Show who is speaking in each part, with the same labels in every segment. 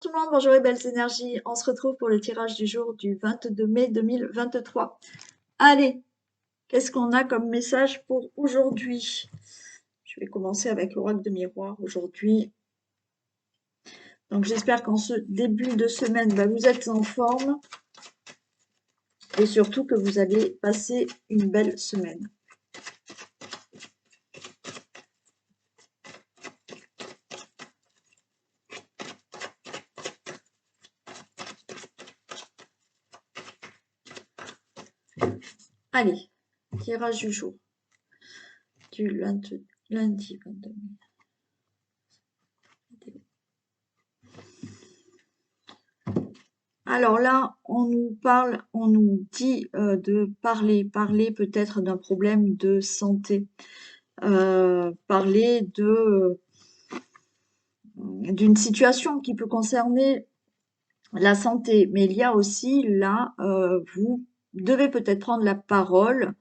Speaker 1: tout le monde, bonjour et belles énergies. On se retrouve pour le tirage du jour du 22 mai 2023. Allez, qu'est-ce qu'on a comme message pour aujourd'hui? Je vais commencer avec l'oracle de miroir aujourd'hui. Donc j'espère qu'en ce début de semaine, vous êtes en forme et surtout que vous allez passer une belle semaine. Allez, tirage du jour du lundi 22 mai. Alors là, on nous dit de parler peut-être d'un problème de santé, parler d'une situation qui peut concerner la santé, mais il y a aussi là, vous devez peut-être prendre la parole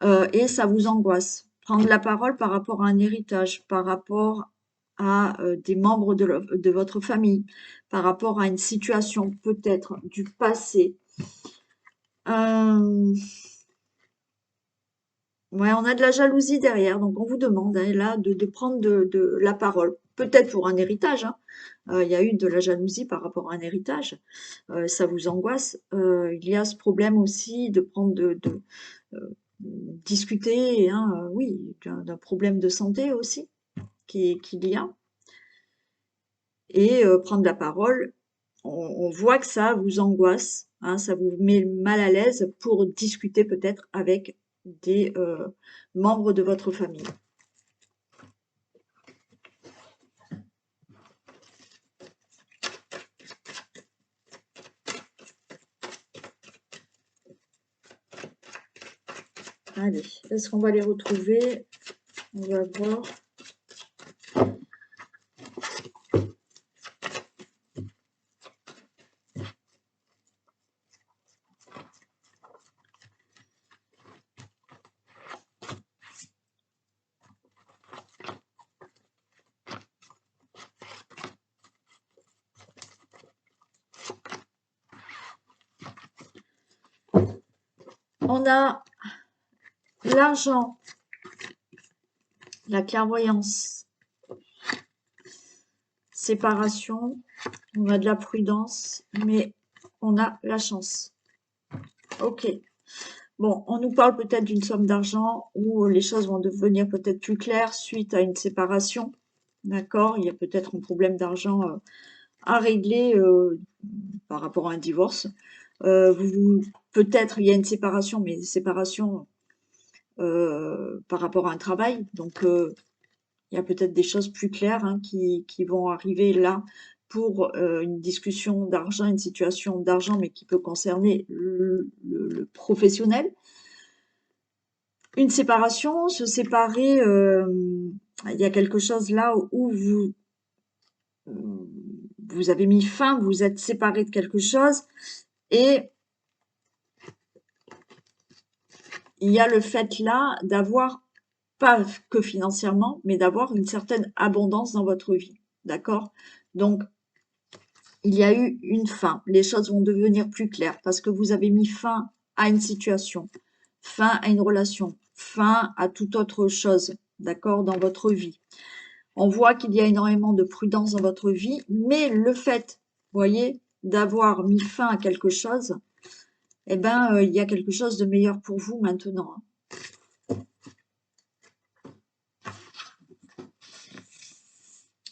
Speaker 1: et ça vous angoisse. Prendre la parole par rapport à un héritage, par rapport à des membres de votre famille, par rapport à une situation peut-être du passé. Ouais, on a de la jalousie derrière, donc on vous demande là de prendre de la parole. Peut-être pour un héritage, hein. Il y a eu de la jalousie par rapport à un héritage. Ça vous angoisse. Il y a ce problème aussi de prendre discuter, hein, oui, d'un problème de santé aussi qu'il y a. Et prendre la parole, on voit que ça vous angoisse, hein, ça vous met mal à l'aise pour discuter peut-être avec des membres de votre famille. Allez, est-ce qu'on va les retrouver? On va voir. On a l'argent, la clairvoyance, séparation, on a de la prudence, mais on a la chance. Ok. Bon, on nous parle peut-être d'une somme d'argent où les choses vont devenir peut-être plus claires suite à une séparation. D'accord? Il y a peut-être un problème d'argent à régler par rapport à un divorce. Peut-être il y a une séparation, mais une séparation par rapport à un travail. Donc, il y a peut-être des choses plus claires hein, qui vont arriver là pour une discussion d'argent, une situation d'argent, mais qui peut concerner le professionnel. Une séparation, se séparer, il y a quelque chose là où vous avez mis fin, vous êtes séparé de quelque chose et il y a le fait là d'avoir, pas que financièrement, mais d'avoir une certaine abondance dans votre vie. D'accord? Donc, il y a eu une fin. Les choses vont devenir plus claires parce que vous avez mis fin à une situation, fin à une relation, fin à toute autre chose, d'accord, dans votre vie. On voit qu'il y a énormément de prudence dans votre vie, mais le fait, vous voyez, d'avoir mis fin à quelque chose, eh ben, il y a quelque chose de meilleur pour vous maintenant.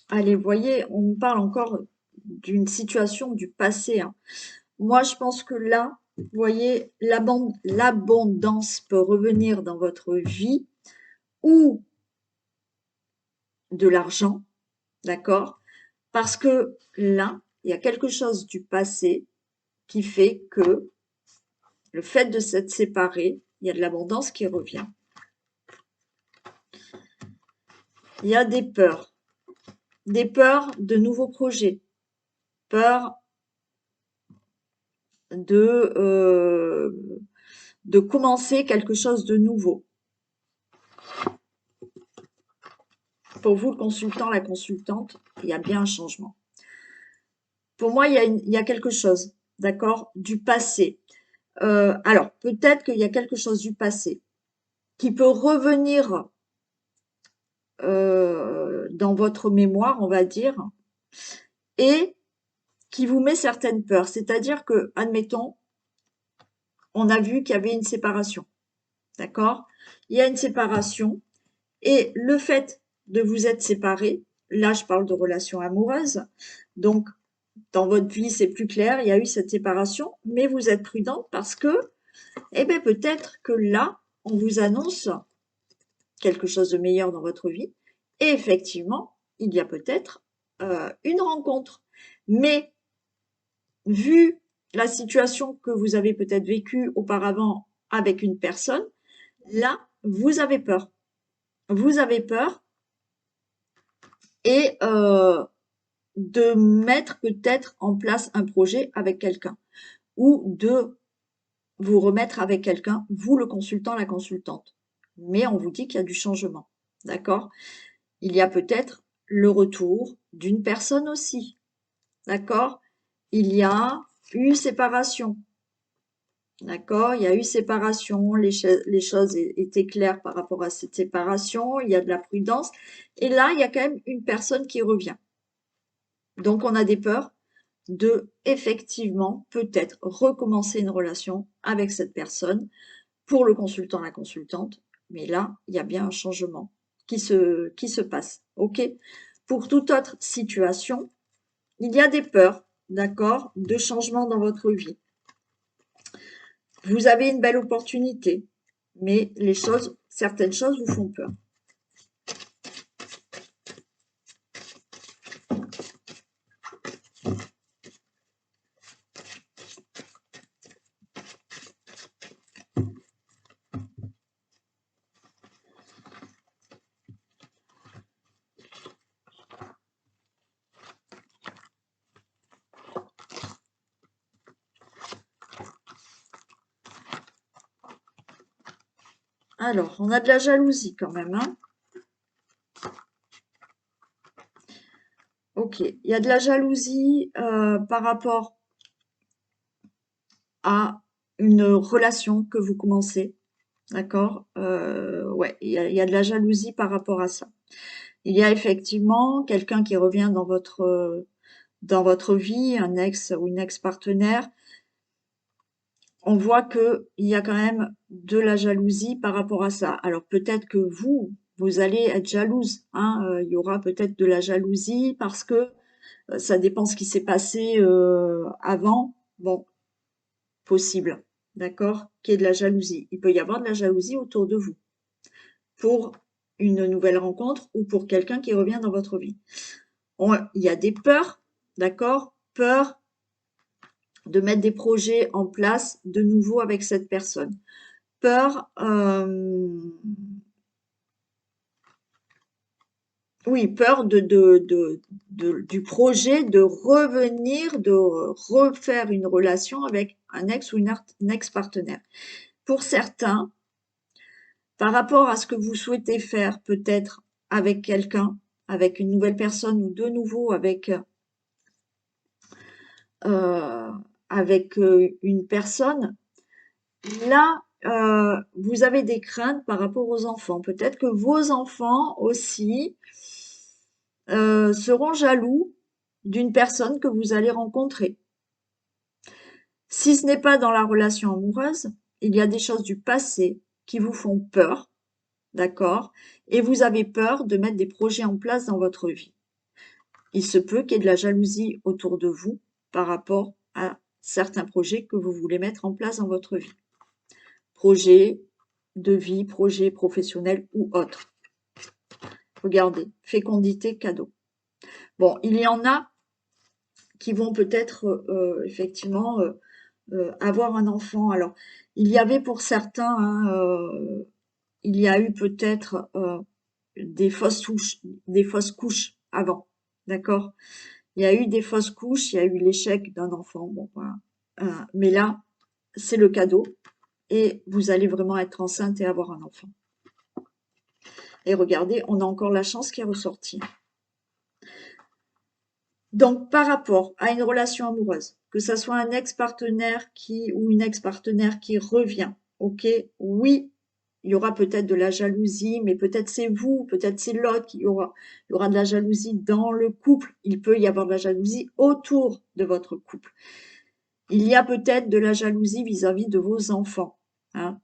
Speaker 1: Allez, vous voyez, on nous parle encore d'une situation du passé. Hein. Moi, je pense que là, vous voyez, l'abondance peut revenir dans votre vie ou de l'argent, d'accord? Parce que là, il y a quelque chose du passé qui fait que le fait de s'être séparé, il y a de l'abondance qui revient. Il y a des peurs de nouveaux projets, peur de commencer quelque chose de nouveau. Pour vous, le consultant, la consultante, il y a bien un changement. Pour moi, il y a quelque chose, d'accord, du passé. Alors, peut-être qu'il y a quelque chose du passé qui peut revenir dans votre mémoire, on va dire, et qui vous met certaines peurs. C'est-à-dire que, admettons, on a vu qu'il y avait une séparation, d'accord? Il y a une séparation et le fait de vous être séparés, là je parle de relations amoureuses, donc dans votre vie c'est plus clair, il y a eu cette séparation, mais vous êtes prudente parce que, eh bien peut-être que là, on vous annonce quelque chose de meilleur dans votre vie et effectivement, il y a peut-être une rencontre. Mais vu la situation que vous avez peut-être vécue auparavant avec une personne, là, vous avez peur. Vous avez peur et de mettre peut-être en place un projet avec quelqu'un ou de vous remettre avec quelqu'un, vous le consultant, la consultante. Mais on vous dit qu'il y a du changement, d'accord? Il y a peut-être le retour d'une personne aussi, d'accord? Il y a eu séparation, d'accord? Il y a eu séparation, les choses étaient claires par rapport à cette séparation, il y a de la prudence. Et là, il y a quand même une personne qui revient. Donc, on a des peurs de, effectivement, peut-être recommencer une relation avec cette personne pour le consultant, la consultante. Mais là, il y a bien un changement qui se passe. OK? Pour toute autre situation, il y a des peurs, d'accord, de changement dans votre vie. Vous avez une belle opportunité, mais certaines choses vous font peur. Alors, on a de la jalousie quand même, hein. Ok, il y a de la jalousie par rapport à une relation que vous commencez, d'accord? Ouais, il y a de la jalousie par rapport à ça. Il y a effectivement quelqu'un qui revient dans votre vie, un ex ou une ex-partenaire. On voit qu'il y a quand même de la jalousie par rapport à ça. Alors peut-être que vous allez être jalouse, hein, il y aura peut-être de la jalousie parce que ça dépend ce qui s'est passé avant. Bon, possible, d'accord? Qu'il y ait de la jalousie. Il peut y avoir de la jalousie autour de vous pour une nouvelle rencontre ou pour quelqu'un qui revient dans votre vie. Il y a des peurs, d'accord? Peur de mettre des projets en place de nouveau avec cette personne. Peur, oui, peur du projet de revenir, de refaire une relation avec un ex ou une ex-partenaire. Pour certains, par rapport à ce que vous souhaitez faire peut-être avec quelqu'un, avec une nouvelle personne ou de nouveau euh, avec une personne, là, vous avez des craintes par rapport aux enfants. Peut-être que vos enfants aussi seront jaloux d'une personne que vous allez rencontrer. Si ce n'est pas dans la relation amoureuse, il y a des choses du passé qui vous font peur, d'accord? Et vous avez peur de mettre des projets en place dans votre vie. Il se peut qu'il y ait de la jalousie autour de vous par rapport à certains projets que vous voulez mettre en place dans votre vie. Projets de vie, projets professionnels ou autres. Regardez, fécondité, cadeau. Bon, il y en a qui vont peut-être effectivement avoir un enfant. Alors, il y avait pour certains, hein, il y a eu peut-être des fausses couches avant, d'accord? Il y a eu des fausses couches, il y a eu l'échec d'un enfant, bon, voilà. Mais là, c'est le cadeau et vous allez vraiment être enceinte et avoir un enfant. Et regardez, on a encore la chance qui est ressortie. Donc, par rapport à une relation amoureuse, que ça soit un ex-partenaire ou une ex-partenaire qui revient, ok, oui, il y aura peut-être de la jalousie, mais peut-être c'est vous, peut-être c'est l'autre il y aura de la jalousie dans le couple. Il peut y avoir de la jalousie autour de votre couple. Il y a peut-être de la jalousie vis-à-vis de vos enfants, hein,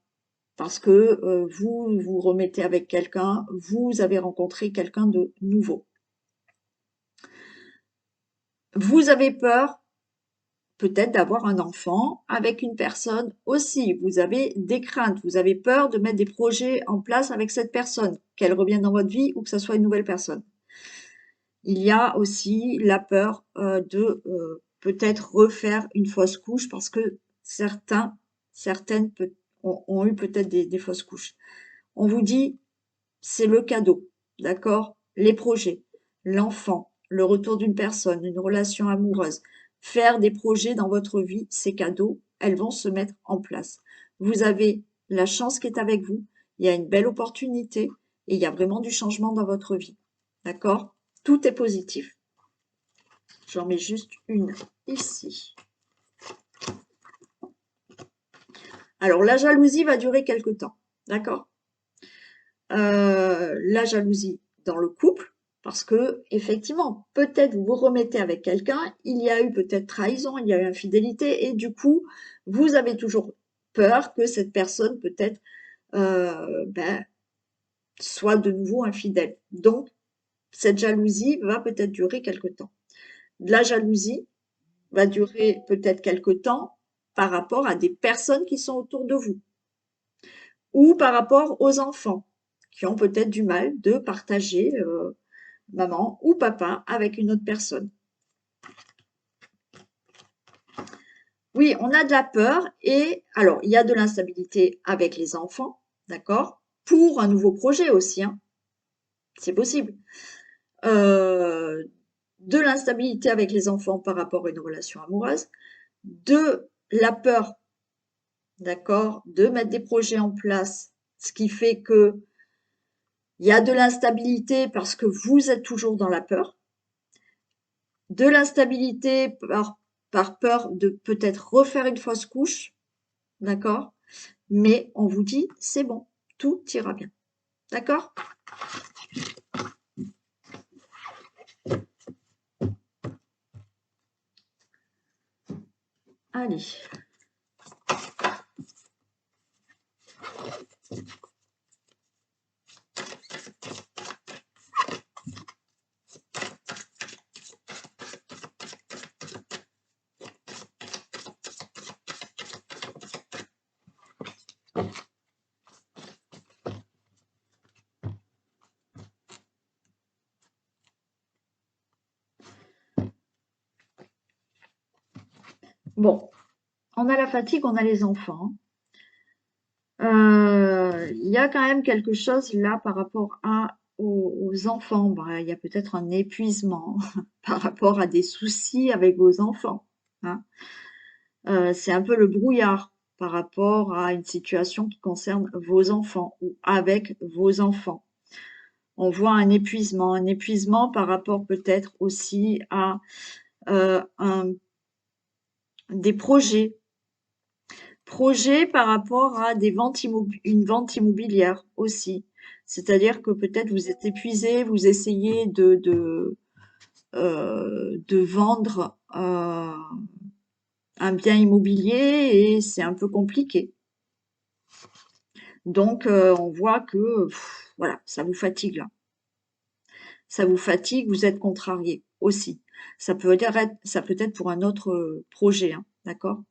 Speaker 1: parce que vous vous remettez avec quelqu'un, vous avez rencontré quelqu'un de nouveau. Vous avez peur peut-être d'avoir un enfant avec une personne aussi. Vous avez des craintes, vous avez peur de mettre des projets en place avec cette personne, qu'elle revienne dans votre vie ou que ce soit une nouvelle personne. Il y a aussi la peur de peut-être refaire une fausse couche parce que certaines ont eu peut-être des fausses couches. On vous dit, c'est le cadeau, d'accord? Les projets, l'enfant, le retour d'une personne, une relation amoureuse, faire des projets dans votre vie, ces cadeaux, elles vont se mettre en place. Vous avez la chance qui est avec vous, il y a une belle opportunité et il y a vraiment du changement dans votre vie, d'accord? Tout est positif. J'en mets juste une ici. Alors, la jalousie va durer quelque temps, d'accord? La jalousie dans le couple, parce que effectivement, peut-être vous vous remettez avec quelqu'un, il y a eu peut-être trahison, il y a eu infidélité, et du coup, vous avez toujours peur que cette personne peut-être soit de nouveau infidèle. Donc, cette jalousie va peut-être durer quelque temps. La jalousie va durer peut-être quelque temps par rapport à des personnes qui sont autour de vous ou par rapport aux enfants qui ont peut-être du mal de partager maman ou papa avec une autre personne. Oui, on a de la peur et alors il y a de l'instabilité avec les enfants, d'accord? Pour un nouveau projet aussi, hein, c'est possible. De l'instabilité avec les enfants par rapport à une relation amoureuse, de la peur, d'accord, de mettre des projets en place, ce qui fait que il y a de l'instabilité parce que vous êtes toujours dans la peur, de l'instabilité par peur de peut-être refaire une fausse couche, d'accord? Mais on vous dit, c'est bon, tout ira bien, d'accord? Allez. Bon, on a la fatigue, on a les enfants. Il y a quand même quelque chose là par rapport aux enfants. Il y a peut-être un épuisement par rapport à des soucis avec vos enfants, hein. C'est un peu le brouillard par rapport à une situation qui concerne vos enfants ou avec vos enfants. On voit un épuisement par rapport peut-être aussi à des projets par rapport à une vente immobilière aussi. C'est-à-dire que peut-être vous êtes épuisé, vous essayez de vendre un bien immobilier et c'est un peu compliqué. Donc, on voit que voilà, ça vous fatigue là. Ça vous fatigue, vous êtes contrarié aussi. Ça peut être pour un autre projet, hein, d'accord?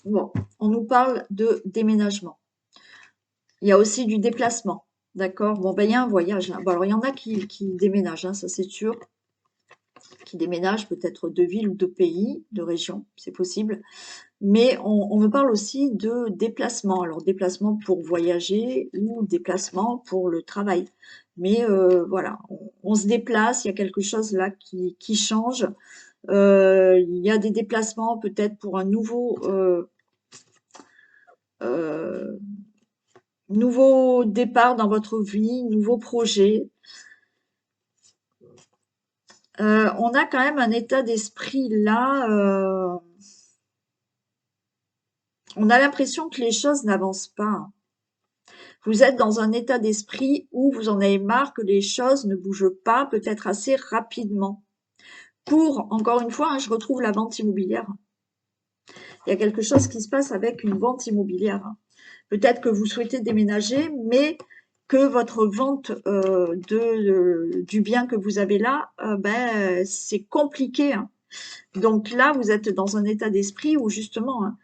Speaker 1: Bon, on nous parle de déménagement. Il y a aussi du déplacement, d'accord? Bon, ben, il y a un voyage, hein. Bon, alors, il y en a qui déménagent, hein, ça c'est sûr. qui déménagent peut-être de ville ou de pays, de région, c'est possible. Mais on me parle aussi de déplacement. Alors, déplacement pour voyager ou déplacement pour le travail. Mais voilà, on se déplace, il y a quelque chose là qui change. Il y a des déplacements peut-être pour un euh, nouveau départ dans votre vie, nouveau projet. On a quand même un état d'esprit là. On a l'impression que les choses n'avancent pas. Vous êtes dans un état d'esprit où vous en avez marre que les choses ne bougent pas, peut-être assez rapidement. Encore une fois, hein, je retrouve la vente immobilière. Il y a quelque chose qui se passe avec une vente immobilière. Peut-être que vous souhaitez déménager, mais que votre vente du bien que vous avez là, c'est compliqué, hein. Donc là, vous êtes dans un état d'esprit où justement, hein,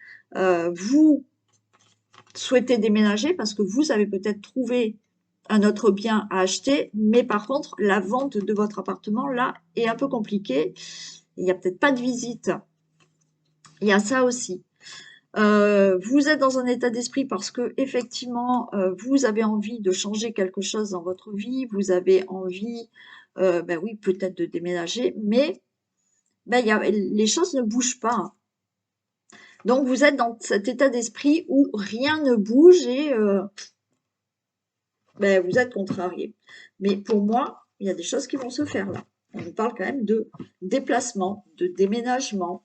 Speaker 1: vous souhaitez déménager parce que vous avez peut-être trouvé un autre bien à acheter, mais par contre, la vente de votre appartement, là, est un peu compliquée. Il n'y a peut-être pas de visite. Il y a ça aussi. Vous êtes dans un état d'esprit parce que effectivement, vous avez envie de changer quelque chose dans votre vie, vous avez envie, oui, peut-être de déménager, mais les choses ne bougent pas. Donc, vous êtes dans cet état d'esprit où rien ne bouge et vous êtes contrarié. Mais pour moi, il y a des choses qui vont se faire là. On nous parle quand même de déplacement, de déménagement.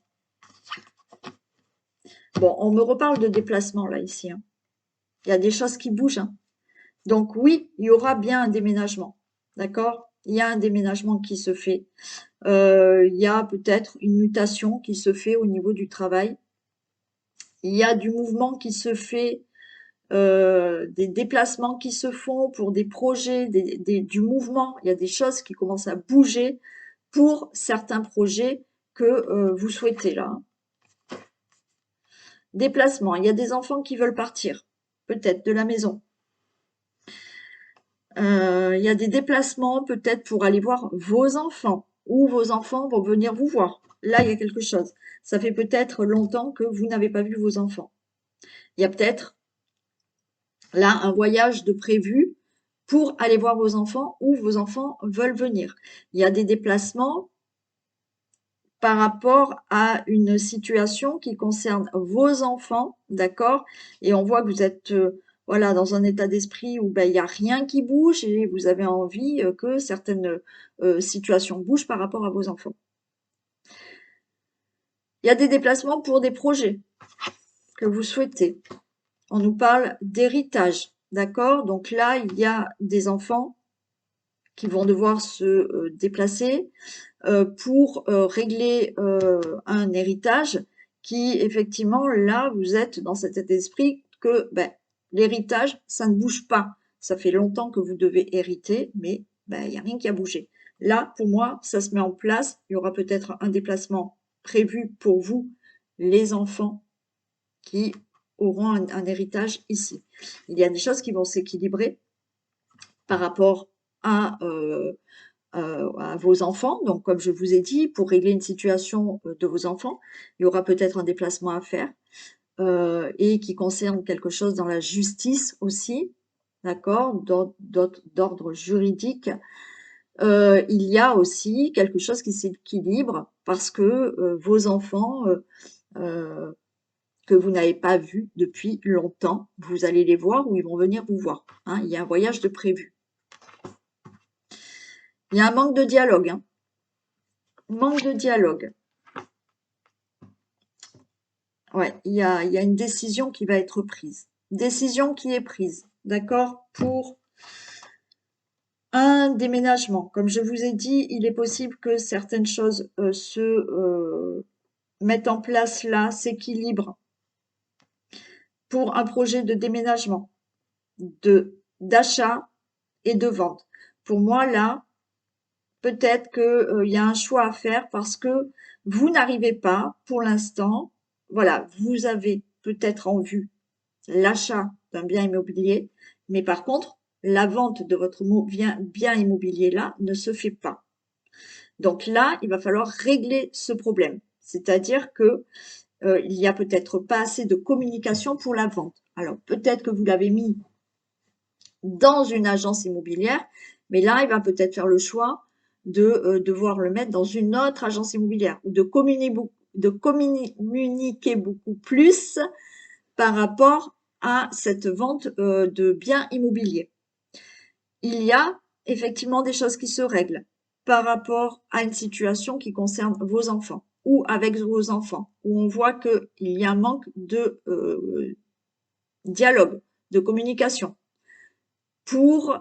Speaker 1: Bon, on me reparle de déplacement là, ici, hein. Il y a des choses qui bougent, hein. Donc oui, il y aura bien un déménagement, d'accord? Il y a un déménagement qui se fait. Il y a peut-être une mutation qui se fait au niveau du travail. Il y a du mouvement qui se fait, des déplacements qui se font pour des projets, du mouvement. Il y a des choses qui commencent à bouger pour certains projets que vous souhaitez là, hein. Déplacement, il y a des enfants qui veulent partir, peut-être de la maison. Il y a des déplacements peut-être pour aller voir vos enfants ou vos enfants vont venir vous voir. Là, il y a quelque chose. Ça fait peut-être longtemps que vous n'avez pas vu vos enfants. Il y a peut-être là un voyage de prévu pour aller voir vos enfants ou vos enfants veulent venir. Il y a des déplacements par rapport à une situation qui concerne vos enfants, d'accord? Et on voit que vous êtes voilà, dans un état d'esprit où il n'y a rien qui bouge et vous avez envie que certaines situations bougent par rapport à vos enfants. Il y a des déplacements pour des projets que vous souhaitez. On nous parle d'héritage, d'accord? Donc là, il y a des enfants qui vont devoir se déplacer pour régler un héritage qui, effectivement, là, vous êtes dans cet état d'esprit que l'héritage, ça ne bouge pas. Ça fait longtemps que vous devez hériter, mais il n'y a rien qui a bougé. Là, pour moi, ça se met en place. Il y aura peut-être un déplacement prévu pour vous, les enfants, qui auront un héritage ici. Il y a des choses qui vont s'équilibrer par rapport à vos enfants. Donc, comme je vous ai dit, pour régler une situation de vos enfants, il y aura peut-être un déplacement à faire et qui concerne quelque chose dans la justice aussi, d'accord, d'ordre juridique. Il y a aussi quelque chose qui s'équilibre parce que vos enfants que vous n'avez pas vus depuis longtemps, vous allez les voir ou ils vont venir vous voir, hein. Il y a un voyage de prévu. Il y a un manque de dialogue, hein. Manque de dialogue. Ouais, il y a une décision qui va être prise. Décision qui est prise, d'accord, pour un déménagement. Comme je vous ai dit, il est possible que certaines choses se mettent en place là, s'équilibrent pour un projet de déménagement, d'achat et de vente. Pour moi, là, peut-être qu'il y a un choix à faire parce que vous n'arrivez pas, pour l'instant, voilà, vous avez peut-être en vue l'achat d'un bien immobilier, mais par contre, la vente de votre bien immobilier là ne se fait pas. Donc là, il va falloir régler ce problème. C'est-à-dire que il n'y a peut-être pas assez de communication pour la vente. Alors peut-être que vous l'avez mis dans une agence immobilière, mais là, il va peut-être faire le choix de devoir le mettre dans une autre agence immobilière ou de communiquer beaucoup plus par rapport à cette vente de biens immobiliers. Il y a effectivement des choses qui se règlent par rapport à une situation qui concerne vos enfants ou avec vos enfants, où on voit qu'il y a un manque de dialogue, de communication pour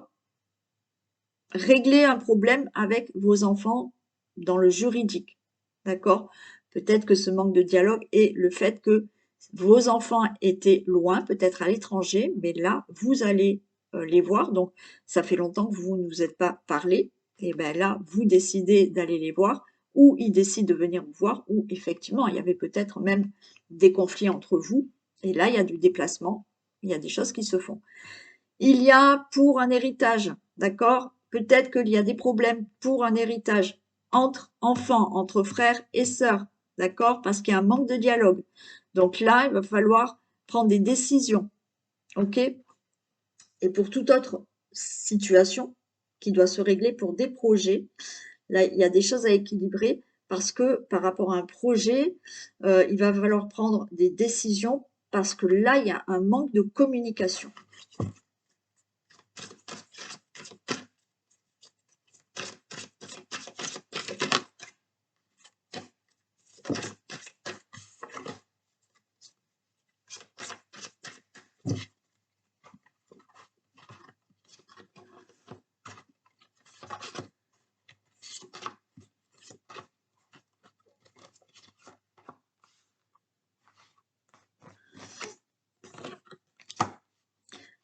Speaker 1: régler un problème avec vos enfants dans le juridique. D'accord? Peut-être que ce manque de dialogue est le fait que vos enfants étaient loin, peut-être à l'étranger, mais là, vous allez les voir. Donc, ça fait longtemps que vous ne vous êtes pas parlé. Et bien là, vous décidez d'aller les voir, ou ils décident de venir vous voir, ou effectivement, il y avait peut-être même des conflits entre vous. Et là, il y a du déplacement, il y a des choses qui se font. Il y a pour un héritage, d'accord? Peut-être qu'il y a des problèmes pour un héritage entre enfants, entre frères et sœurs, d'accord? Parce qu'il y a un manque de dialogue. Donc là, il va falloir prendre des décisions, ok? Et pour toute autre situation qui doit se régler pour des projets, là, il y a des choses à équilibrer parce que par rapport à un projet, il va falloir prendre des décisions parce que là, il y a un manque de communication.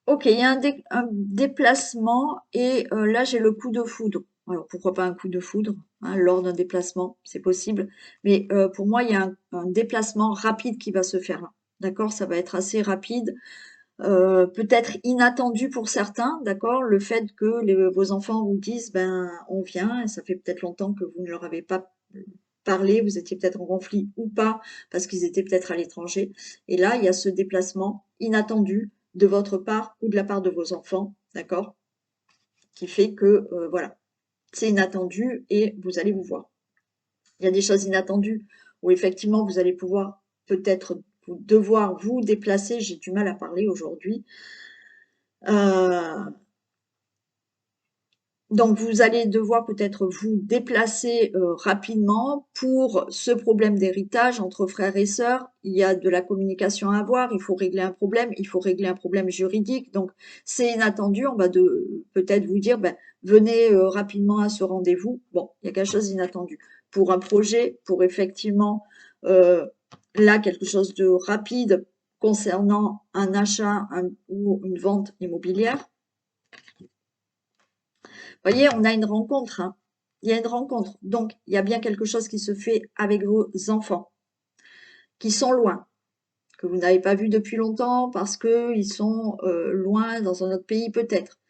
Speaker 1: Ok, il y a un déplacement et là j'ai le coup de foudre. Alors pourquoi pas un coup de foudre hein, lors d'un déplacement, c'est possible. Mais pour moi, il y a un déplacement rapide qui va se faire là. D'accord? Ça va être assez rapide, peut-être inattendu pour certains, d'accord? Le fait que vos enfants vous disent, ben on vient, et ça fait peut-être longtemps que vous ne leur avez pas parlé, vous étiez peut-être en conflit ou pas, parce qu'ils étaient peut-être à l'étranger. Et là, il y a ce déplacement inattendu de votre part ou de la part de vos enfants, d'accord? Qui fait que, voilà, c'est inattendu et vous allez vous voir. Il y a des choses inattendues où effectivement vous allez pouvoir peut-être devoir vous déplacer. J'ai du mal à parler aujourd'hui. Donc vous allez devoir peut-être vous déplacer rapidement pour ce problème d'héritage entre frères et sœurs. Il y a de la communication à avoir, il faut régler un problème, il faut régler un problème juridique. Donc c'est inattendu, on va peut-être vous dire, ben, venez rapidement à ce rendez-vous. Bon, il y a quelque chose d'inattendu. Pour un projet, pour effectivement, là, quelque chose de rapide concernant un achat ou une vente immobilière. Vous voyez, on a une rencontre. Hein. Il y a une rencontre. Donc, il y a bien quelque chose qui se fait avec vos enfants qui sont loin, que vous n'avez pas vu depuis longtemps parce qu'ils sont loin dans un autre pays peut-être.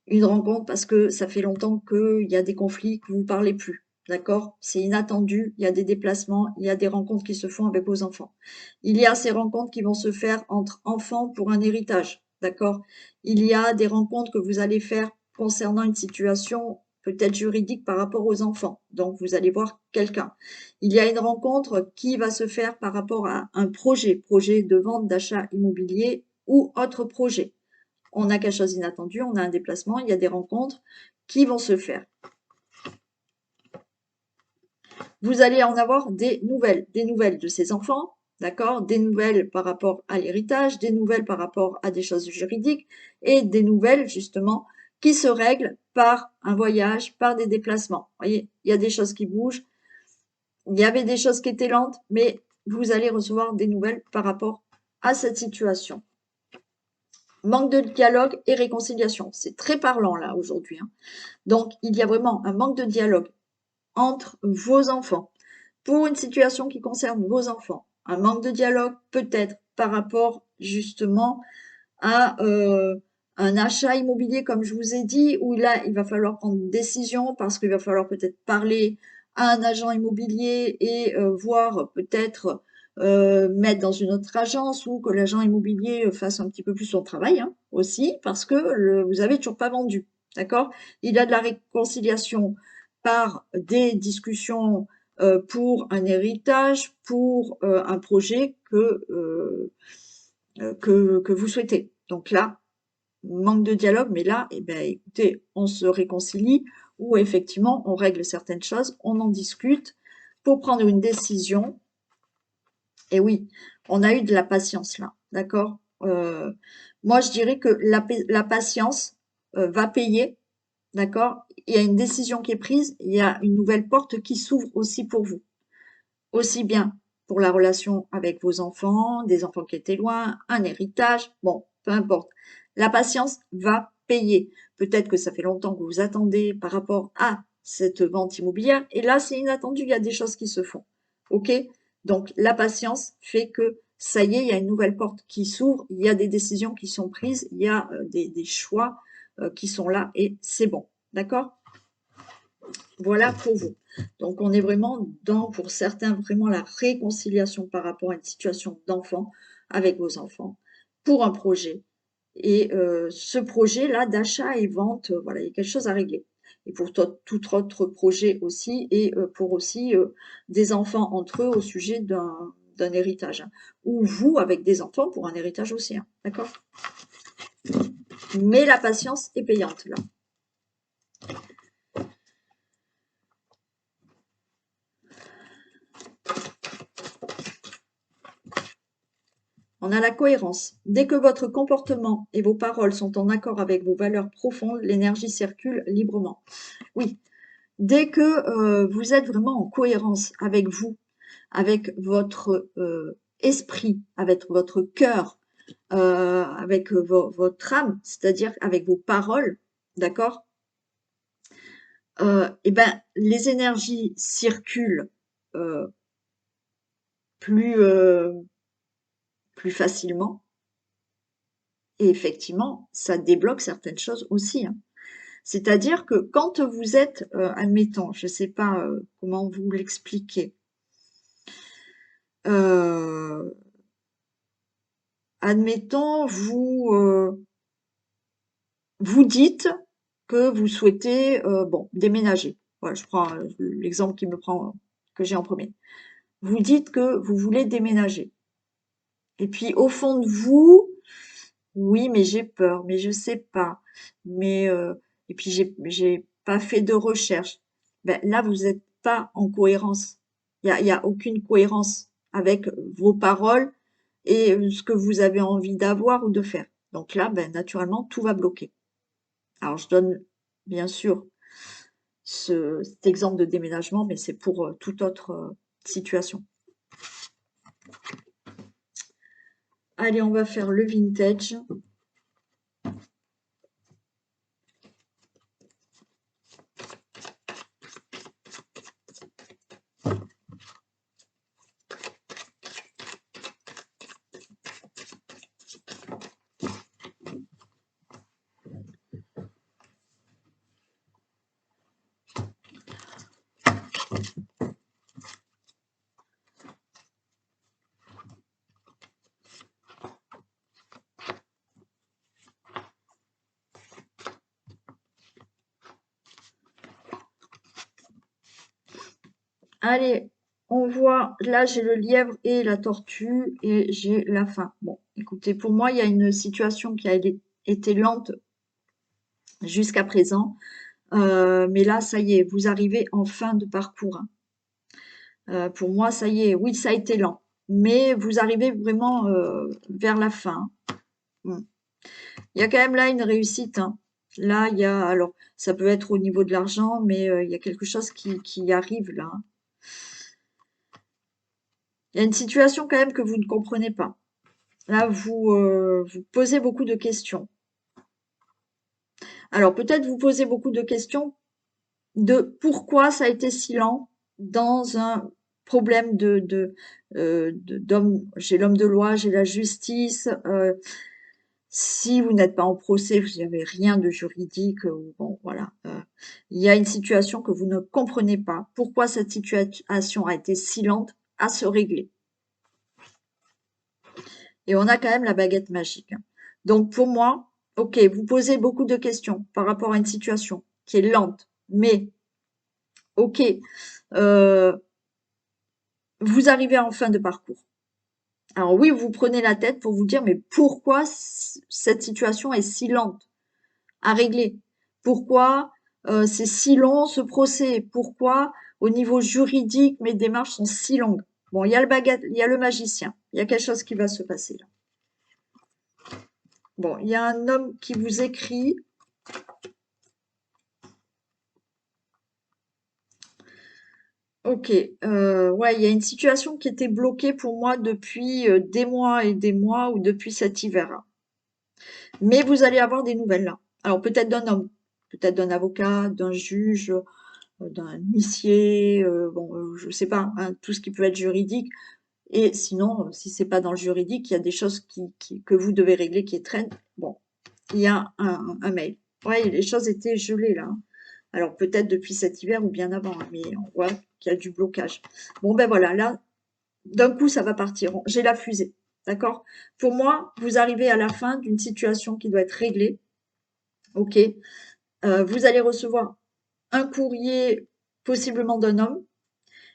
Speaker 1: Une rencontre parce que ça fait longtemps qu'il y a des conflits, que vous ne parlez plus. D'accord? C'est inattendu, il y a des déplacements, il y a des rencontres qui se font avec vos enfants. Il y a ces rencontres qui vont se faire entre enfants pour un héritage. D'accord? Il y a des rencontres que vous allez faire concernant une situation peut-être juridique par rapport aux enfants. Donc, vous allez voir quelqu'un. Il y a une rencontre qui va se faire par rapport à un projet de vente, d'achat immobilier ou autre projet. On a quelque chose d'inattendu, on a un déplacement, il y a des rencontres qui vont se faire. Vous allez en avoir des nouvelles de ces enfants, d'accord? Des nouvelles par rapport à l'héritage, des nouvelles par rapport à des choses juridiques et des nouvelles justement qui se règlent par un voyage, par des déplacements. Vous voyez, il y a des choses qui bougent, il y avait des choses qui étaient lentes, mais vous allez recevoir des nouvelles par rapport à cette situation. Manque de dialogue et réconciliation. C'est très parlant là aujourd'hui. Hein. Donc, il y a vraiment un manque de dialogue entre vos enfants pour une situation qui concerne vos enfants. Un manque de dialogue peut-être par rapport justement à Un achat immobilier, comme je vous ai dit, où là, il va falloir prendre une décision parce qu'il va falloir peut-être parler à un agent immobilier et voir peut-être mettre dans une autre agence ou que l'agent immobilier fasse un petit peu plus son travail hein, aussi parce que vous avez toujours pas vendu. D'accord? Il y a de la réconciliation par des discussions pour un héritage, pour un projet que vous souhaitez. Donc là, manque de dialogue, mais là, eh ben, écoutez, on se réconcilie ou effectivement, on règle certaines choses, on en discute pour prendre une décision. Et oui, on a eu de la patience là, d'accord? Moi, je dirais que la patience va payer, d'accord? Il y a une décision qui est prise, il y a une nouvelle porte qui s'ouvre aussi pour vous. Aussi bien pour la relation avec vos enfants, des enfants qui étaient loin, un héritage, bon, peu importe. La patience va payer. Peut-être que ça fait longtemps que vous attendez par rapport à cette vente immobilière et là, c'est inattendu, il y a des choses qui se font. OK? Donc, la patience fait que ça y est, il y a une nouvelle porte qui s'ouvre, il y a des décisions qui sont prises, il y a des choix qui sont là et c'est bon. D'accord? Voilà pour vous. Donc, on est vraiment dans, pour certains, vraiment la réconciliation par rapport à une situation d'enfant avec vos enfants pour un projet. Et ce projet-là d'achat et vente, voilà, il y a quelque chose à régler. Et pour tout autre projet aussi, et pour aussi des enfants entre eux au sujet d'un héritage. Hein. Ou vous avec des enfants pour un héritage aussi. Hein. D'accord? Mais la patience est payante là. On a la cohérence. Dès que votre comportement et vos paroles sont en accord avec vos valeurs profondes, l'énergie circule librement. Oui, dès que vous êtes vraiment en cohérence avec vous, avec votre esprit, avec votre cœur, avec votre âme, c'est-à-dire avec vos paroles, d'accord? Eh ben, les énergies circulent euh, plus, plus facilement et effectivement, ça débloque certaines choses aussi. Hein. C'est-à-dire que quand vous êtes, admettons, je ne sais pas comment vous l'expliquer, euh, admettons, vous dites que vous souhaitez bon, déménager. Voilà, je prends l'exemple que j'ai en premier. Vous dites que vous voulez déménager. Et puis au fond de vous, oui, mais j'ai peur, mais je sais pas. Mais et puis j'ai pas fait de recherche. Ben, là, vous n'êtes pas en cohérence. Il y a aucune cohérence avec vos paroles et ce que vous avez envie d'avoir ou de faire. Donc là, ben, naturellement, tout va bloquer. Alors, je donne bien sûr cet exemple de déménagement, mais c'est pour toute autre situation. Allez, on va faire le vintage. Allez, on voit, là j'ai le lièvre et la tortue et j'ai la faim. Bon, écoutez, pour moi, il y a une situation qui a été lente jusqu'à présent, mais là, ça y est, vous arrivez en fin de parcours. Hein. Pour moi, ça y est, oui, ça a été lent, mais vous arrivez vraiment vers la fin. Mm. Il y a quand même là une réussite. Hein. Là, il y a, alors, ça peut être au niveau de l'argent, mais il y a quelque chose qui arrive là. Hein. Il y a une situation quand même que vous ne comprenez pas. Là, vous posez beaucoup de questions. Alors, peut-être vous posez beaucoup de questions de pourquoi ça a été si lent dans un problème d'homme. J'ai l'homme de loi, j'ai la justice. Si vous n'êtes pas en procès, vous n'avez rien de juridique, bon voilà, il y a une situation que vous ne comprenez pas. Pourquoi cette situation a été si lente à se régler? Et on a quand même la baguette magique, hein. Donc pour moi, OK, vous posez beaucoup de questions par rapport à une situation qui est lente, mais OK, vous arrivez en fin de parcours. Alors oui, vous prenez la tête pour vous dire: «Mais pourquoi cette situation est si lente à régler? Pourquoi, c'est si long ce procès? Pourquoi au niveau juridique mes démarches sont si longues?» Bon, il y a le magicien, il y a quelque chose qui va se passer là. Bon, il y a un homme qui vous écrit. OK, ouais, il y a une situation qui était bloquée pour moi depuis, des mois et des mois ou depuis cet hiver, là. Mais vous allez avoir des nouvelles là. Alors peut-être d'un homme, peut-être d'un avocat, d'un juge, d'un huissier, bon, je sais pas, hein, tout ce qui peut être juridique. Et sinon, si c'est pas dans le juridique, il y a des choses que vous devez régler qui traînent. Bon, il y a un mail. Ouais, les choses étaient gelées là, hein. Alors peut-être depuis cet hiver ou bien avant, hein, mais on voit qu'il y a du blocage. Bon ben voilà, là, d'un coup, ça va partir. J'ai la fusée, d'accord? Pour moi, vous arrivez à la fin d'une situation qui doit être réglée, ok? Vous allez recevoir un courrier possiblement d'un homme,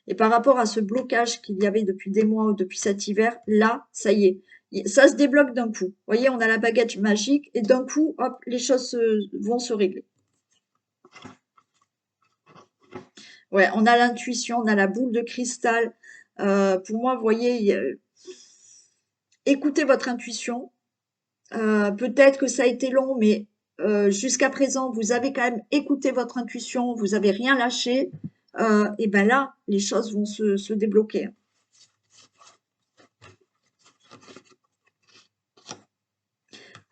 Speaker 1: et par rapport à ce blocage qu'il y avait depuis des mois ou depuis cet hiver, là, ça y est, ça se débloque d'un coup. Vous voyez, on a la baguette magique et d'un coup, hop, les choses vont se régler. Ouais, on a l'intuition, on a la boule de cristal. Pour moi, vous voyez, écoutez votre intuition. Peut-être que ça a été long, mais jusqu'à présent, vous avez quand même écouté votre intuition, vous avez rien lâché. Et ben là, les choses vont se débloquer.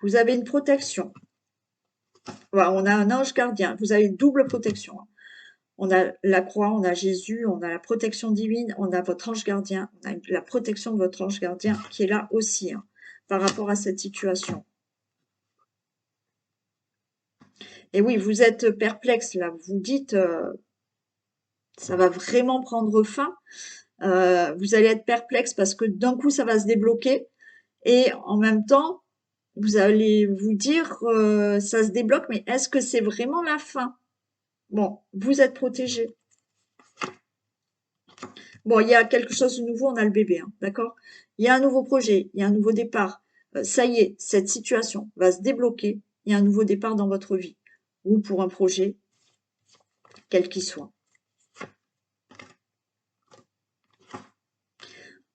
Speaker 1: Vous avez une protection. Voilà, on a un ange gardien. Vous avez une double protection. On a la croix, on a Jésus, on a la protection divine, on a votre ange gardien, on a la protection de votre ange gardien qui est là aussi, hein, par rapport à cette situation. Et oui, vous êtes perplexe là, vous vous dites, ça va vraiment prendre fin. Vous allez être perplexe parce que d'un coup, ça va se débloquer. Et en même temps, vous allez vous dire, ça se débloque, mais est-ce que c'est vraiment la fin? Bon, vous êtes protégé. Bon, il y a quelque chose de nouveau, on a le bébé, hein, d'accord? Il y a un nouveau projet, il y a un nouveau départ. Ça y est, cette situation va se débloquer. Il y a un nouveau départ dans votre vie ou pour un projet, quel qu'il soit.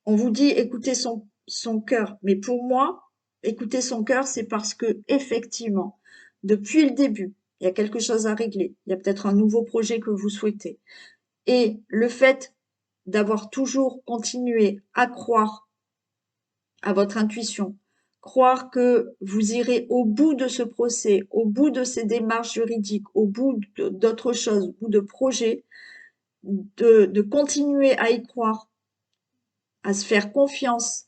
Speaker 1: On vous dit écoutez son cœur, mais pour moi, écouter son cœur, c'est parce que effectivement, depuis le début, il y a quelque chose à régler. Il y a peut-être un nouveau projet que vous souhaitez. Et le fait d'avoir toujours continué à croire à votre intuition, croire que vous irez au bout de ce procès, au bout de ces démarches juridiques, au bout d'autres choses, au bout de projets, de continuer à y croire, à se faire confiance,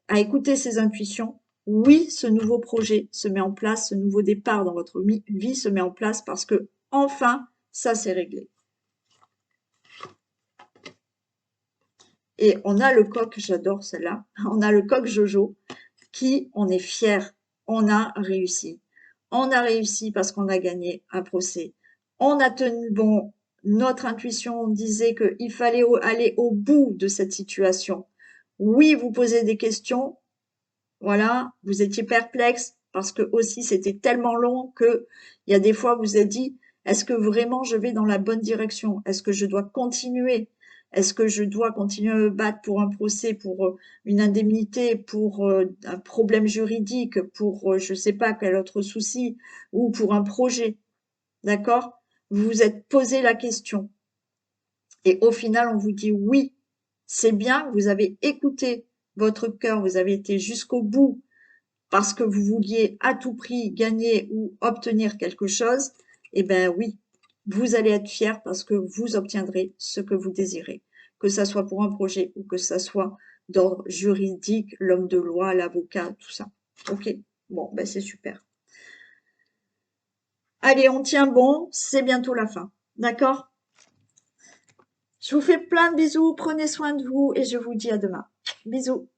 Speaker 1: à écouter ses intuitions. Oui, ce nouveau projet se met en place, ce nouveau départ dans votre vie se met en place parce que enfin, ça c'est réglé. Et on a le coq, j'adore celle-là, on a le coq Jojo qui, on est fier, on a réussi. On a réussi parce qu'on a gagné un procès. On a tenu bon, notre intuition disait qu'il fallait aller au bout de cette situation. Oui, vous posez des questions, voilà, vous étiez perplexe parce que aussi c'était tellement long que il y a des fois vous vous êtes dit, est-ce que vraiment je vais dans la bonne direction? Est-ce que je dois continuer? Est-ce que je dois continuer à me battre pour un procès, pour une indemnité, pour un problème juridique, pour je sais pas quel autre souci, ou pour un projet? D'accord? Vous vous êtes posé la question. Et au final, on vous dit oui, c'est bien, vous avez écouté votre cœur, vous avez été jusqu'au bout parce que vous vouliez à tout prix gagner ou obtenir quelque chose, eh ben oui, vous allez être fier parce que vous obtiendrez ce que vous désirez, que ça soit pour un projet ou que ça soit d'ordre juridique, l'homme de loi, l'avocat, tout ça. Ok. Bon, ben c'est super. Allez, on tient bon, c'est bientôt la fin. D'accord? Je vous fais plein de bisous, prenez soin de vous et je vous dis à demain. Bisous.